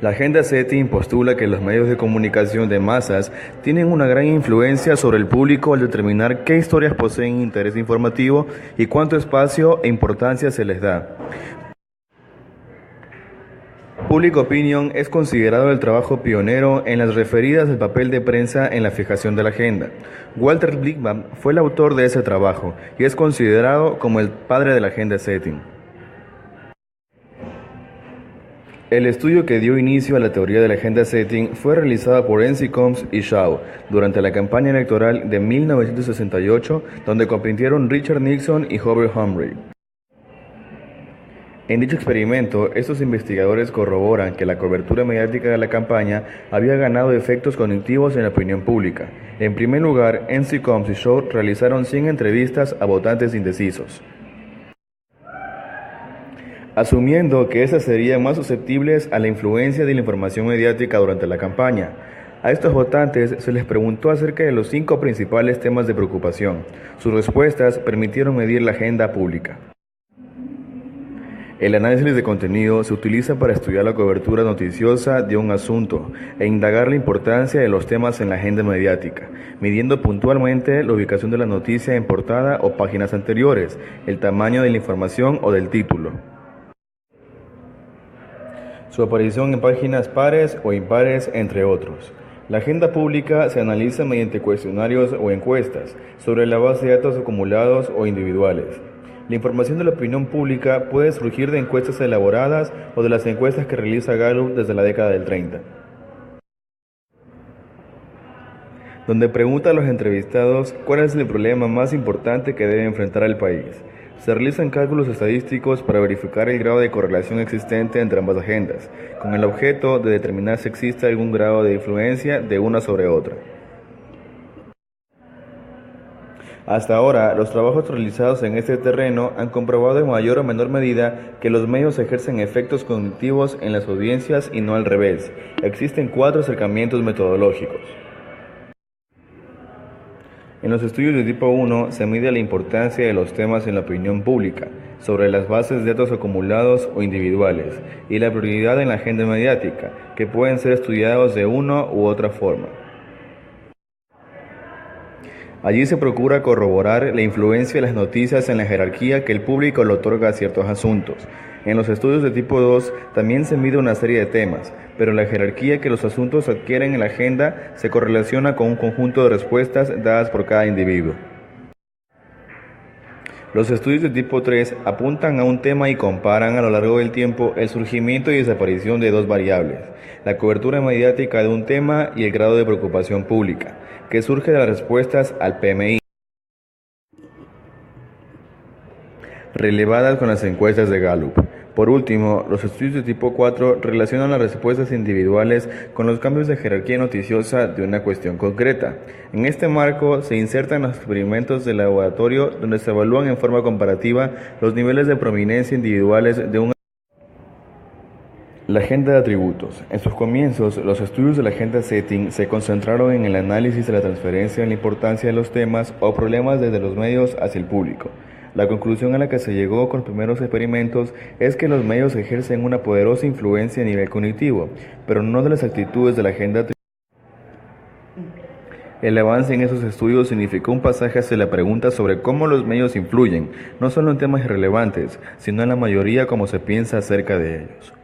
La agenda setting postula que los medios de comunicación de masas tienen una gran influencia sobre el público al determinar qué historias poseen interés informativo y cuánto espacio e importancia se les da. Public Opinion es considerado el trabajo pionero en las referidas al papel de prensa en la fijación de la agenda. Walter Lippmann fue el autor de ese trabajo y es considerado como el padre de la agenda setting. El estudio que dio inicio a la teoría de la agenda setting fue realizado por N.C. Combs y Shaw durante la campaña electoral de 1968, donde compitieron Richard Nixon y Hoover Humphrey. En dicho experimento, estos investigadores corroboran que la cobertura mediática de la campaña había ganado efectos cognitivos en la opinión pública. En primer lugar, N.C. Combs y Shaw realizaron 100 entrevistas a votantes indecisos, asumiendo que estas serían más susceptibles a la influencia de la información mediática durante la campaña. A estos votantes se les preguntó acerca de los 5 principales temas de preocupación. Sus respuestas permitieron medir la agenda pública. El análisis de contenido se utiliza para estudiar la cobertura noticiosa de un asunto e indagar la importancia de los temas en la agenda mediática, midiendo puntualmente la ubicación de la noticia en portada o páginas anteriores, el tamaño de la información o del título, su aparición en páginas pares o impares, entre otros. La agenda pública se analiza mediante cuestionarios o encuestas sobre la base de datos acumulados o individuales. La información de la opinión pública puede surgir de encuestas elaboradas o de las encuestas que realiza Gallup desde la década del 30, donde pregunta a los entrevistados cuál es el problema más importante que debe enfrentar el país. Se realizan cálculos estadísticos para verificar el grado de correlación existente entre ambas agendas, con el objeto de determinar si existe algún grado de influencia de una sobre otra. Hasta ahora, los trabajos realizados en este terreno han comprobado en mayor o menor medida que los medios ejercen efectos cognitivos en las audiencias y no al revés. Existen 4 acercamientos metodológicos. En los estudios de tipo 1 se mide la importancia de los temas en la opinión pública, sobre las bases de datos acumulados o individuales, y la prioridad en la agenda mediática, que pueden ser estudiados de una u otra forma. Allí se procura corroborar la influencia de las noticias en la jerarquía que el público le otorga a ciertos asuntos. En los estudios de tipo 2 también se mide una serie de temas, pero la jerarquía que los asuntos adquieren en la agenda se correlaciona con un conjunto de respuestas dadas por cada individuo. Los estudios de tipo 3 apuntan a un tema y comparan a lo largo del tiempo el surgimiento y desaparición de 2 variables, la cobertura mediática de un tema y el grado de preocupación pública, que surge de las respuestas al PMI, relevadas con las encuestas de Gallup. Por último, los estudios de tipo 4 relacionan las respuestas individuales con los cambios de jerarquía noticiosa de una cuestión concreta. En este marco se insertan los experimentos de laboratorio donde se evalúan en forma comparativa los niveles de prominencia individuales de un. La agenda de atributos. En sus comienzos, los estudios de la agenda setting se concentraron en el análisis de la transferencia en la importancia de los temas o problemas desde los medios hacia el público. La conclusión a la que se llegó con los primeros experimentos es que los medios ejercen una poderosa influencia a nivel cognitivo, pero no de las actitudes de la agenda. El avance en esos estudios significó un pasaje hacia la pregunta sobre cómo los medios influyen, no solo en temas irrelevantes, sino en la mayoría como se piensa acerca de ellos.